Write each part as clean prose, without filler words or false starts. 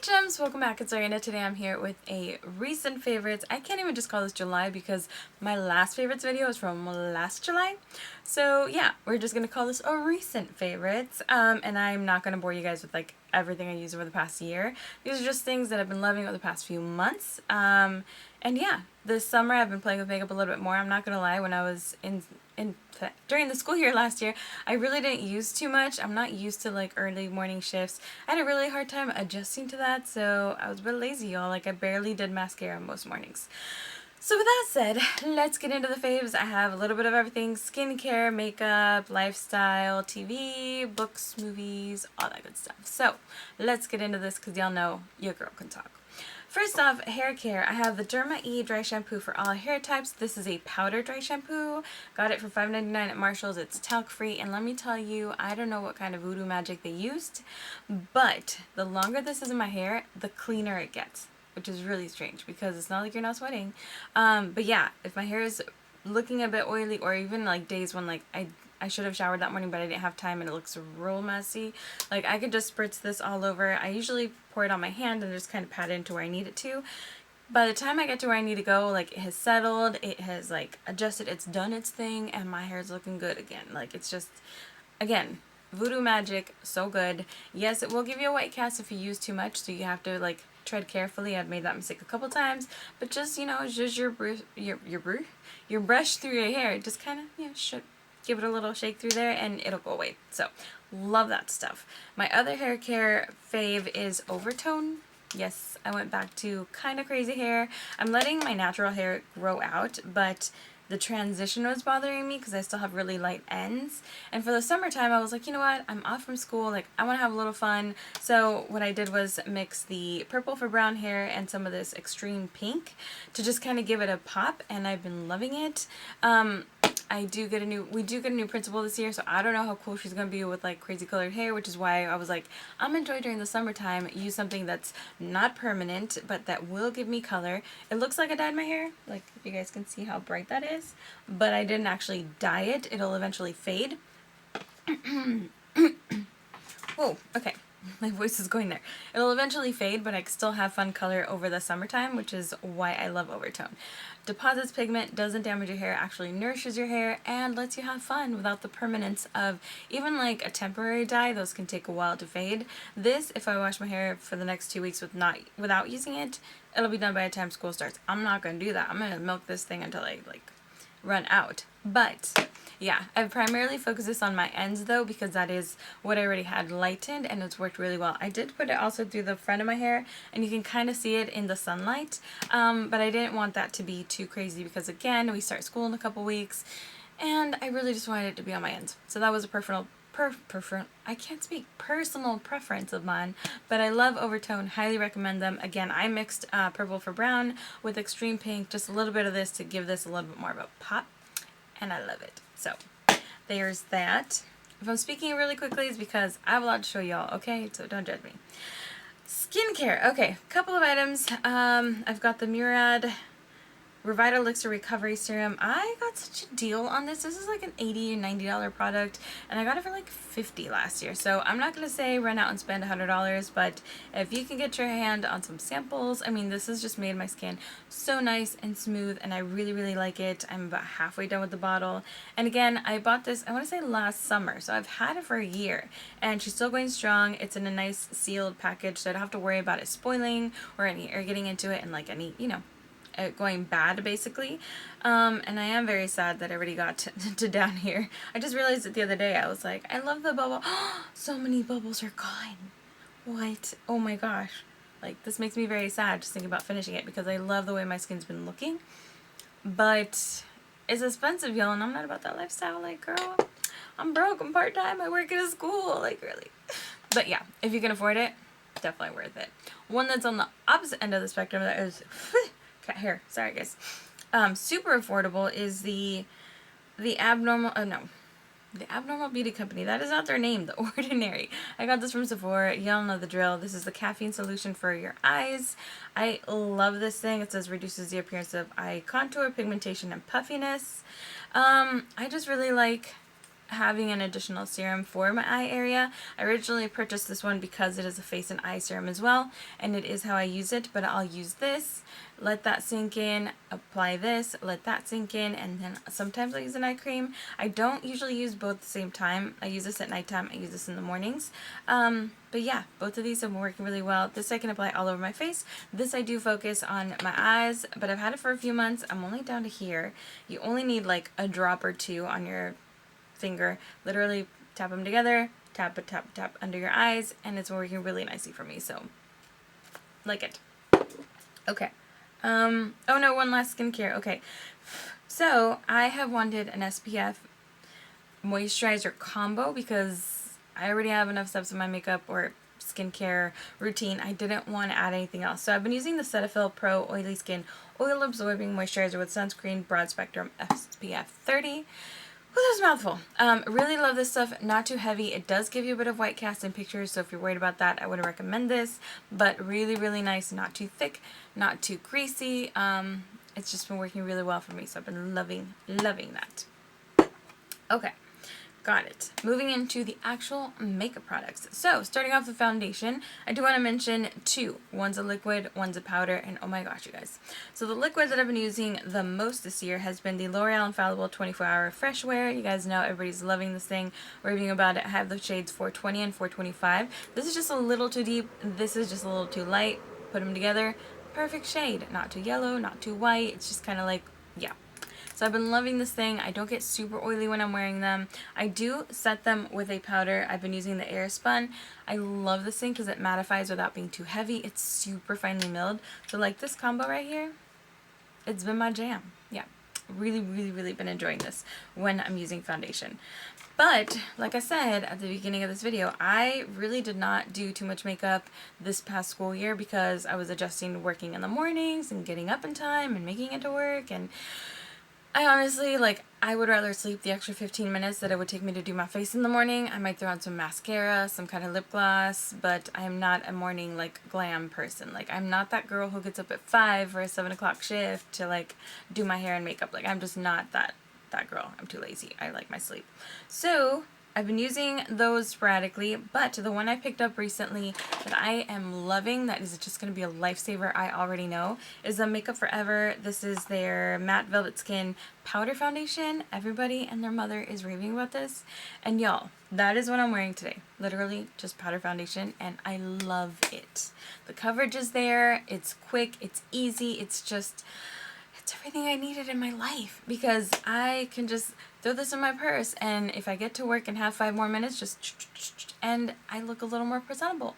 Gems, welcome back. It's Lorena. Today I'm here with a recent favorites. I can't even just call this July because my last favorites video is from last July. So yeah, we're just gonna call this a recent favorites. And I'm not gonna bore you guys with like everything I used over the past year. These are just things that I've been loving over the past few months. And yeah, this summer I've been playing with makeup a little bit more. I'm not gonna lie, when I was during the school year last year, I really didn't use too much. I'm not used to like early morning shifts. I had a really hard time adjusting to that, so I was a bit lazy, y'all. Like I barely did mascara most mornings. So with that said, let's get into the faves. I have a little bit of everything: skincare, makeup, lifestyle, TV, books, movies, all that good stuff. So let's get into this because y'all know your girl can talk. First off, hair care. I have the Derma E dry shampoo for all hair types. This is a powder dry shampoo. Got it for $5.99 at Marshall's. It's talc free, and let me tell you, I don't know what kind of voodoo magic they used, but the longer this is in my hair, the cleaner it gets, which is really strange because it's not like you're not sweating. But yeah, if my hair is looking a bit oily, or even like days when like I should have showered that morning but I didn't have time and it looks real messy, like I could just spritz this all over. I usually pour it on my hand and just kind of pat it into where I need it to. By the time I get to where I need to go, like it has settled, it has like adjusted, it's done its thing, and my hair is looking good again. Like it's just, again, voodoo magic, so good. Yes, it will give you a white cast if you use too much, so you have to like tread carefully. I've made that mistake a couple times, but just, you know, just your brush through your hair, just kind of, you know, should give it a little shake through there and it'll go away. So love that stuff. My other hair care fave is Overtone. Yes, I went back to kind of crazy hair. I'm letting my natural hair grow out, but the transition was bothering me because I still have really light ends. And for the summertime, I was like, you know what? I'm off from school. Like, I want to have a little fun. So what I did was mix the purple for brown hair and some of this extreme pink to just kind of give it a pop, and I've been loving it. we do get a new principal this year, so I don't know how cool she's gonna be with like crazy colored hair, which is why I was like, I'm enjoy during the summertime, use something that's not permanent, but that will give me color. It looks like I dyed my hair, like if you guys can see how bright that is, but I didn't actually dye it. It'll eventually fade. Whoa, okay. My voice is going there. It'll eventually fade, but I still have fun color over the summertime, which is why I love Overtone. Deposits pigment, doesn't damage your hair, actually nourishes your hair, and lets you have fun without the permanence of even like a temporary dye. Those can take a while to fade. This, if I wash my hair for the next 2 weeks without using it, it'll be done by the time school starts. I'm not going to do that. I'm going to milk this thing until I like run out. But yeah, I primarily focus this on my ends though, because that is what I already had lightened and it's worked really well. I did put it also through the front of my hair and you can kind of see it in the sunlight, but I didn't want that to be too crazy because again, we start school in a couple weeks and I really just wanted it to be on my ends. So that was a personal preference of mine, but I love Overtone, highly recommend them. Again, I mixed purple for brown with extreme pink, just a little bit of this to give this a little bit more of a pop, and I love it. So there's that. If I'm speaking really quickly, it's because I have a lot to show y'all, okay? So don't judge me. Skincare. Okay, couple of items. I've got the Murad Revital Elixir Recovery Serum. I got such a deal on this. This is like an $80 or $90 product, and I got it for like $50 last year. So I'm not going to say run out and spend $100, but if you can get your hand on some samples, I mean, this has just made my skin so nice and smooth, and I really, really like it. I'm about halfway done with the bottle. And again, I bought this, I want to say last summer, so I've had it for a year, and she's still going strong. It's in a nice sealed package, so I don't have to worry about it spoiling or getting into it and like any, you know, going bad basically. And I am very sad that I already got to down here. I just realized it the other day. I was like, I love the bubble. So many bubbles are gone. What? Oh my gosh. Like, this makes me very sad just thinking about finishing it because I love the way my skin's been looking. But it's expensive, y'all, and I'm not about that lifestyle. Like, girl, I'm broke, I'm part-time, I work at a school, like, really. But yeah, if you can afford it, definitely worth it. One that's on the opposite end of the spectrum that is cat hair, sorry guys, super affordable is the Abnormal Beauty Company. That is not their name, The Ordinary. I got this from Sephora. Y'all know the drill. This is the caffeine solution for your eyes. I love this thing. It says reduces the appearance of eye contour, pigmentation, and puffiness. I just really like having an additional serum for my eye area. I originally purchased this one because it is a face and eye serum as well, and it is how I use it, but I'll use this, let that sink in, apply this, let that sink in, and then sometimes I use an eye cream. I don't usually use both at the same time. I use this at nighttime, I use this in the mornings. But yeah, both of these have been working really well. This I can apply all over my face. This I do focus on my eyes, but I've had it for a few months. I'm only down to here. You only need like a drop or two on your finger. Literally tap them together, tap, tap, tap under your eyes, and it's working really nicely for me, so like it. Okay. Oh no, one last skincare. Okay. So I have wanted an SPF moisturizer combo because I already have enough steps in my makeup or skincare routine. I didn't want to add anything else. So I've been using the Cetaphil Pro Oily Skin Oil Absorbing Moisturizer with Sunscreen Broad Spectrum SPF 30. Well, that was a mouthful. Really love this stuff. Not too heavy. It does give you a bit of white cast in pictures, so if you're worried about that, I wouldn't recommend this. But really, really nice. Not too thick, not too greasy. It's just been working really well for me, so I've been loving that. Okay. Got it. Moving into the actual makeup products. So, starting off with foundation, I do want to mention two. One's a liquid, one's a powder, and oh my gosh, you guys. So the liquid that I've been using the most this year has been the L'Oreal Infallible 24-Hour Fresh Wear. You guys know everybody's loving this thing, raving about it. I have the shades 420 and 425. This is just a little too deep. This is just a little too light. Put them together. Perfect shade. Not too yellow, not too white. It's just kind of like, yeah. So I've been loving this thing. I don't get super oily when I'm wearing them. I do set them with a powder. I've been using the Airspun. I love this thing because it mattifies without being too heavy. It's super finely milled. So like this combo right here, it's been my jam. Yeah, really, really, really been enjoying this when I'm using foundation. But, like I said at the beginning of this video, I really did not do too much makeup this past school year because I was adjusting to working in the mornings and getting up in time and making it to work, and I honestly, like, I would rather sleep the extra 15 minutes that it would take me to do my face in the morning. I might throw on some mascara, some kind of lip gloss, but I'm not a morning, like, glam person. Like, I'm not that girl who gets up at 5 for a 7 o'clock shift to, like, do my hair and makeup. Like, I'm just not that girl. I'm too lazy. I like my sleep. So I've been using those sporadically, but the one I picked up recently that I am loving, that is just going to be a lifesaver, I already know, is the Makeup Forever. This is their Matte Velvet Skin Powder Foundation. Everybody and their mother is raving about this. And y'all, that is what I'm wearing today. Literally just powder foundation, and I love it. The coverage is there. It's quick. It's easy. It's just... it's everything I needed in my life because I can just throw this in my purse, and if I get to work and have 5 more minutes, just and I look a little more presentable.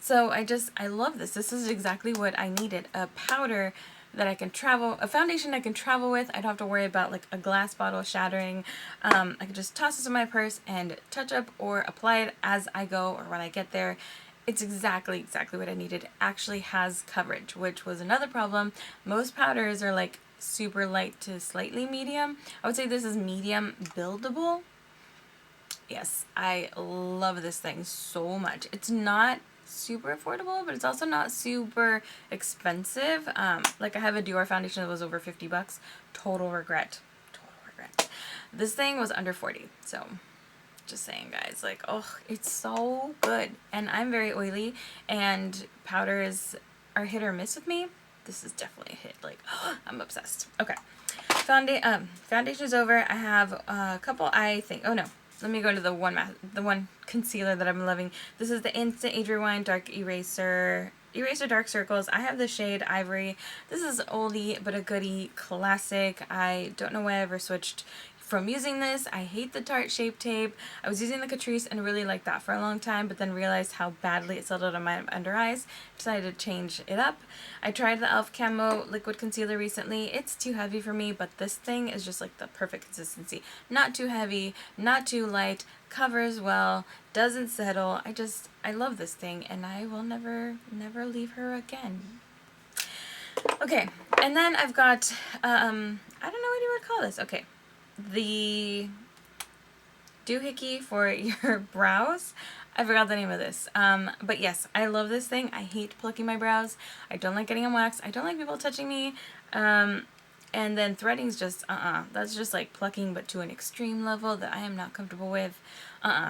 So I love this. This is exactly what I needed. A powder that I can travel, a foundation I can travel with. I don't have to worry about like a glass bottle shattering. I can just toss this in my purse and touch up or apply it as I go or when I get there. It's exactly what I needed. It actually has coverage, which was another problem. Most powders are like super light to slightly medium. I would say this is medium buildable. Yes, I love this thing so much. It's not super affordable, but it's also not super expensive. Like I have a Dior foundation that was over 50 bucks. Total regret. Total regret. This thing was under 40, so just saying, guys, like, oh, it's so good. And I'm very oily, and powders are hit or miss with me. This is definitely a hit. Like, oh, I'm obsessed. Okay, foundation's over. I have a couple oh no, let me go to the one concealer that I'm loving. This is the Instant Age Rewind Dark Eraser Dark Circles. I have the shade Ivory. This is oldie but a goodie classic. I don't know why I ever switched from using this. I hate the Tarte Shape Tape. I was using the Catrice and really liked that for a long time, but then realized how badly it settled on my under eyes. Decided to change it up. I tried the e.l.f. Camo Liquid Concealer recently. It's too heavy for me, but this thing is just like the perfect consistency. Not too heavy, not too light, covers well, doesn't settle. I love this thing, and I will never leave her again. Okay, and then I've got, I don't know what you would call this. Okay. The doohickey for your brows. I forgot the name of this. But yes, I love this thing. I hate plucking my brows. I don't like getting them waxed. I don't like people touching me. And then threading's just, that's just like plucking, but to an extreme level that I am not comfortable with.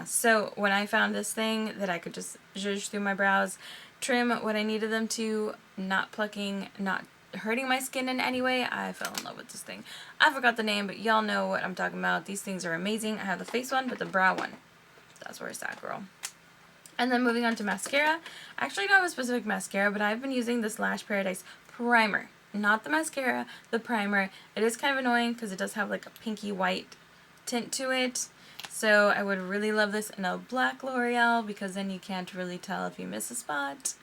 So when I found this thing that I could just zhuzh through my brows, trim what I needed them to, not plucking, not hurting my skin in any way, I fell in love with this thing. I forgot the name, but y'all know what I'm talking about. These things are amazing. I have the face one, but the brow one, that's where it's at, girl. And then moving on to mascara. I actually don't have a specific mascara, but I've been using this Lash Paradise primer. Not the mascara, the primer. It is kind of annoying because it does have like a pinky white tint to it. So I would really love this in a black L'Oreal because then you can't really tell if you miss a spot.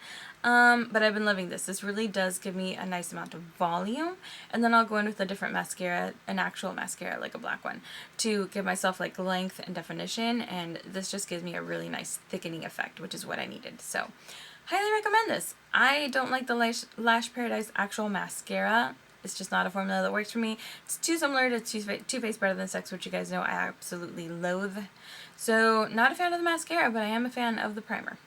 But I've been loving this. This really does give me a nice amount of volume. And then I'll go in with a different mascara, an actual mascara, like a black one, to give myself like length and definition. And this just gives me a really nice thickening effect, which is what I needed. So highly recommend this. I don't like the Lash Paradise actual mascara. It's just not a formula that works for me. It's too similar to Too Faced Better Than Sex, which you guys know I absolutely loathe. So not a fan of the mascara, but I am a fan of the primer.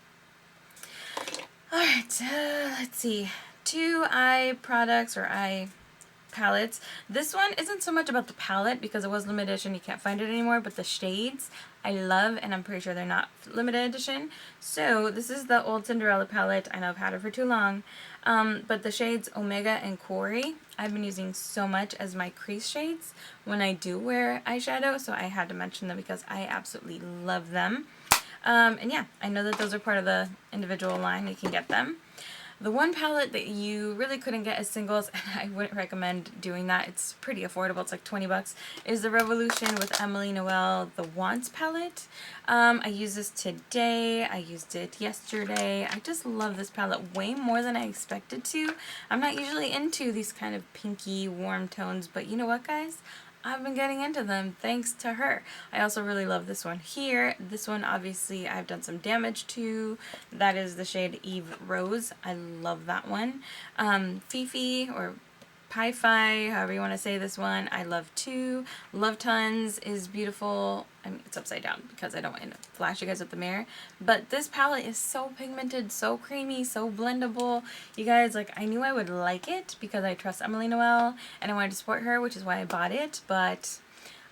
Alright, let's see. 2 eye products or eye palettes. This one isn't so much about the palette because it was limited edition, you can't find it anymore, but the shades I love, and I'm pretty sure they're not limited edition. So this is the old Cinderella palette. I know I've had it for too long, but the shades Omega and Quarry I've been using so much as my crease shades when I do wear eyeshadow, so I had to mention them because I absolutely love them. And yeah, I know that those are part of the individual line, you can get them. The one palette that you really couldn't get as singles, and I wouldn't recommend doing that, it's pretty affordable, it's like 20 bucks, is the Revolution with Emily Noel, the Wants palette. I used this today, I used it yesterday. I just love this palette way more than I expected to. I'm not usually into these kind of pinky, warm tones, but you know what, guys? I've been getting into them thanks to her. I also really love this one here. This one obviously I've done some damage to. That is the shade Eve Rose. I love that one. Fifi or Pi-Fi, however you want to say this one, I love too. Love Tons is beautiful. I mean, it's upside down because I don't want to flash you guys with the mirror. But this palette is so pigmented, so creamy, so blendable. You guys, like, I knew I would like it because I trust Emily Noel and I wanted to support her, which is why I bought it. But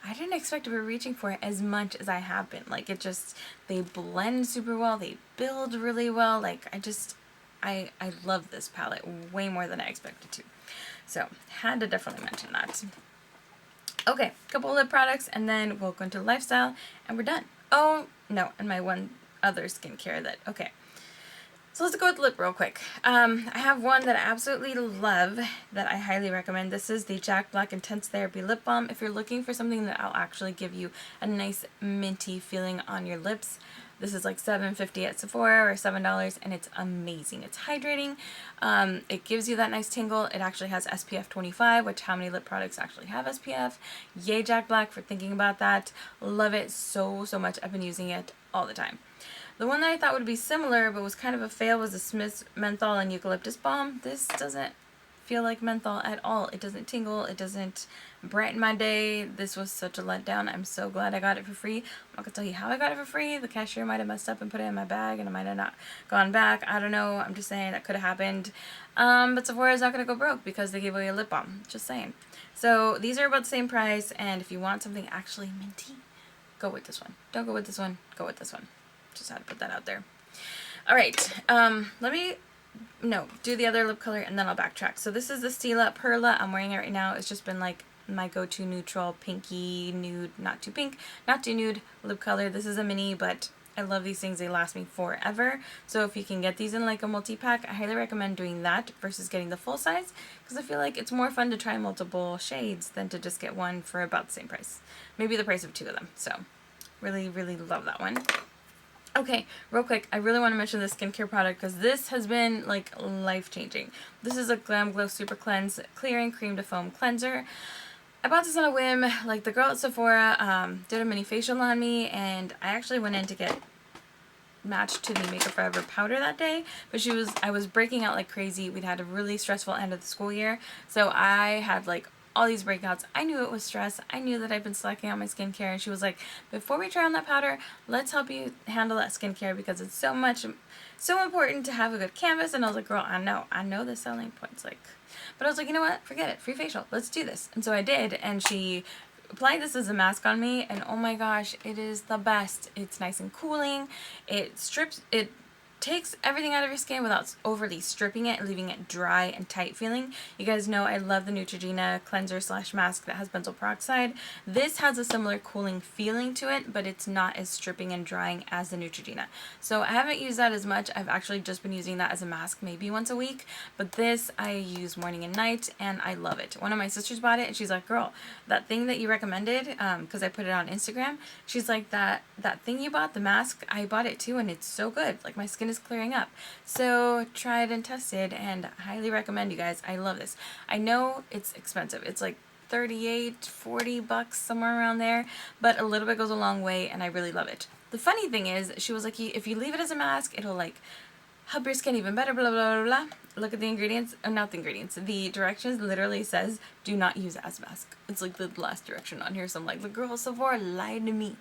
I didn't expect to be reaching for it as much as I have been. Like, it just, they blend super well. They build really well. Like, I love this palette way more than I expected to. So, had to definitely mention that. Okay, couple of lip products, and then we'll go into lifestyle, and we're done. Oh, no, and my one other skincare that, okay. So let's go with lip real quick. I have one that I absolutely love that I highly recommend. This is the Jack Black Intense Therapy Lip Balm. If you're looking for something that will actually give you a nice minty feeling on your lips, this is like $7.50 at Sephora or $7, and it's amazing. It's hydrating. It gives you that nice tingle. It actually has SPF 25, which how many lip products actually have SPF? Yay, Jack Black, for thinking about that. Love it so, so much. I've been using it all the time. The one that I thought would be similar but was kind of a fail was the Smith's Menthol and Eucalyptus Balm. This doesn't feel like menthol at all. It doesn't tingle. It doesn't brighten my day. This was such a letdown. I'm so glad I got it for free. I'm not going to tell you how I got it for free. The cashier might have messed up and put it in my bag and I might have not gone back. I don't know. I'm just saying that could have happened. But Sephora is not going to go broke because they gave away a lip balm. Just saying. So these are about the same price, and if you want something actually minty, go with this one. Don't go with this one. Go with this one. Just had to put that out there. Alright, let me do the other lip color and then I'll backtrack. So this is the Stila Perla. I'm wearing it right now. It's just been like my go-to neutral, pinky, nude, not too pink, not too nude lip color. This is a mini, but I love these things. They last me forever. So if you can get these in like a multi-pack, I highly recommend doing that versus getting the full size, because I feel like it's more fun to try multiple shades than to just get one for about the same price. Maybe the price of 2 of them. So really, really love that one. Okay, real quick, I really want to mention this skincare product because this has been like life-changing. This is a Glam Glow Super Cleanse Clearing Cream to Foam Cleanser. I bought this on a whim. Like, the girl at Sephora did a mini facial on me, and I actually went in to get matched to the Makeup Forever powder that day, but I was breaking out like crazy. We'd had a really stressful end of the school year, so I had like all these breakouts. I knew it was stress. I knew that I've been slacking on my skincare, and she was like, before we try on that powder, let's help you handle that skincare because it's so important to have a good canvas. And I was like, girl, I know the selling points, like, but I was like, you know what, forget it, free facial, let's do this. And so I did, and she applied this as a mask on me, and oh my gosh, it is the best. It's nice and cooling. It takes everything out of your skin without overly stripping it and leaving it dry and tight feeling. You guys know I love the Neutrogena cleanser slash mask that has benzoyl peroxide. This has a similar cooling feeling to it, but it's not as stripping and drying as the Neutrogena. So I haven't used that as much. I've actually just been using that as a mask maybe once a week, but this I use morning and night, and I love it. One of my sisters bought it, and she's like, girl, that thing that you recommended, because I put it on Instagram, she's like, that thing you bought, the mask, I bought it too, and it's so good. Like, my skin is clearing up. So tried and tested, and highly recommend, you guys. I love this. I know it's expensive. It's like $38-40 somewhere around there, but a little bit goes a long way, and I really love it. The funny thing is, she was like, if you leave it as a mask, it'll like help your skin even better, blah blah blah blah. Look at the ingredients, not the ingredients, the directions literally says do not use it as a mask. It's like the last direction on here, so I'm like, the girl Sephora lied to me.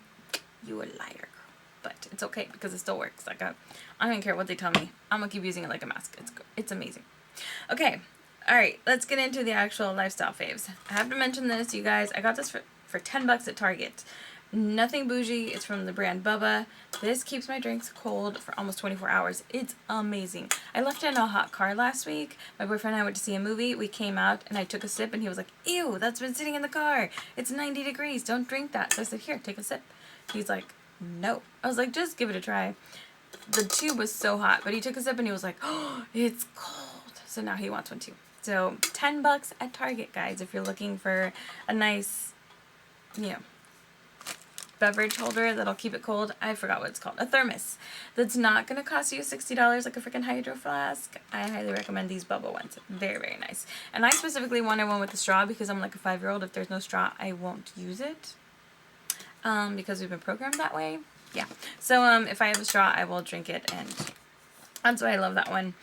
You a liar. But it's okay because it still works. Like, I don't care what they tell me. I'm gonna keep using it like a mask. It's amazing. Okay, all right, let's get into the actual lifestyle faves. I have to mention this, you guys. I got this for $10 at Target. Nothing bougie. It's from the brand Bubba. This keeps my drinks cold for almost 24 hours. It's amazing. I left it in a hot car last week. My boyfriend and I went to see a movie. We came out and I took a sip, and he was like, ew, that's been sitting in the car. It's 90 degrees. Don't drink that. So I said, here, take a sip. He's like, no. I was like, just give it a try. The tube was so hot, but he took a sip and he was like, oh, it's cold. So now he wants one too. So $10 at Target, guys, if you're looking for a nice, beverage holder that'll keep it cold. I forgot what it's called. A thermos. That's not going to cost you $60 like a freaking hydro flask. I highly recommend these Bubba ones. Very, very nice. And I specifically wanted one with a straw because I'm like a 5-year-old. If there's no straw, I won't use it. Because we've been programmed that way. Yeah. So if I have a straw, I will drink it, and that's why I love that one.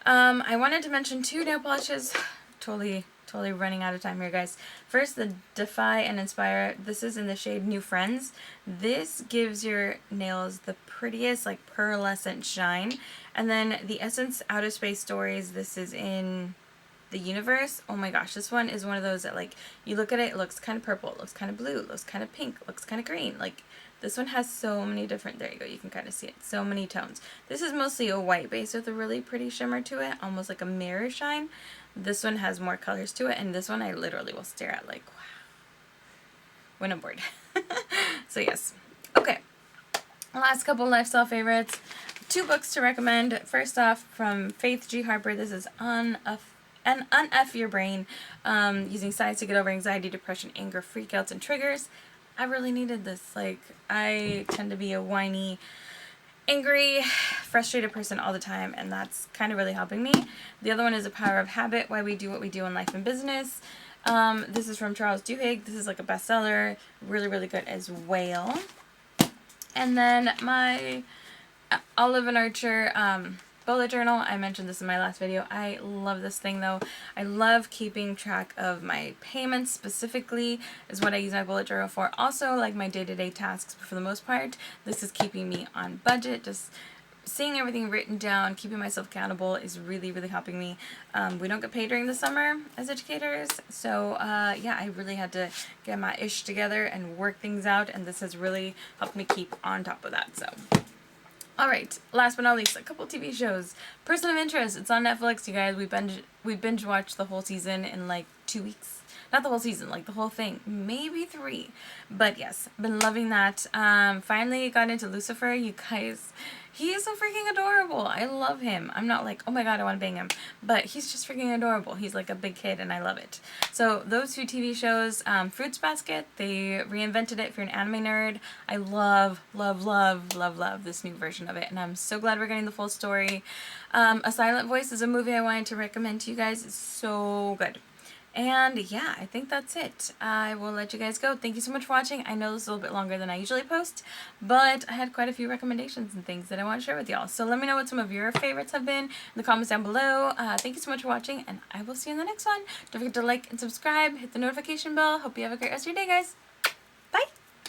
I wanted to mention 2 nail polishes. Totally running out of time here, guys. First, the Defy and Inspire. This is in the shade New Friends. This gives your nails the prettiest, like, pearlescent shine. And then the Essence Outer Space Stories. This is in the Universe. Oh my gosh, this one is one of those that, like, you look at it, it looks kind of purple, it looks kind of blue, it looks kind of pink, it looks kind of green. Like, this one has so many different, there you go, you can kind of see it, so many tones. This is mostly a white base with a really pretty shimmer to it, almost like a mirror shine. This one has more colors to it, and this one I literally will stare at like, wow, when I'm bored. So yes. Okay, last couple lifestyle favorites. 2 books to recommend. First off, from Faith G. Harper, this is Unf Your Brain, using science to get over anxiety, depression, anger, freakouts, and triggers. I really needed this. Like, I tend to be a whiny, angry, frustrated person all the time, and that's kind of really helping me. The other one is The Power of Habit, Why We Do What We Do in Life and Business. This is from Charles Duhigg. This is like a bestseller. Really, really good as well. And then my Olive and Archer bullet journal. I mentioned this in my last video. I love this thing though. I love keeping track of my payments specifically is what I use my bullet journal for. Also, like, my day-to-day tasks, but for the most part, this is keeping me on budget. Just seeing everything written down, keeping myself accountable is really, really helping me. We don't get paid during the summer as educators, so yeah, I really had to get my ish together and work things out, and this has really helped me keep on top of that. So alright, last but not least, a couple TV shows. Person of Interest, it's on Netflix, you guys. We binge watched the whole season in like 2 weeks. Not the whole season, like the whole thing. Maybe 3. But yes, been loving that. Finally got into Lucifer, you guys. He is so freaking adorable. I love him. I'm not like, oh my god, I want to bang him. But he's just freaking adorable. He's like a big kid, and I love it. So those 2 TV shows. Fruits Basket, they reinvented it if you're an anime nerd. I love, love, love, love, love this new version of it, and I'm so glad we're getting the full story. A Silent Voice is a movie I wanted to recommend to you guys. It's so good. And yeah, I think that's it. I will let you guys go. Thank you so much for watching. I know this is a little bit longer than I usually post, but I had quite a few recommendations and things that I want to share with y'all. So let me know what some of your favorites have been in the comments down below. Thank you so much for watching, and I will see you in the next one. Don't forget to like and subscribe, hit the notification bell. Hope you have a great rest of your day, guys.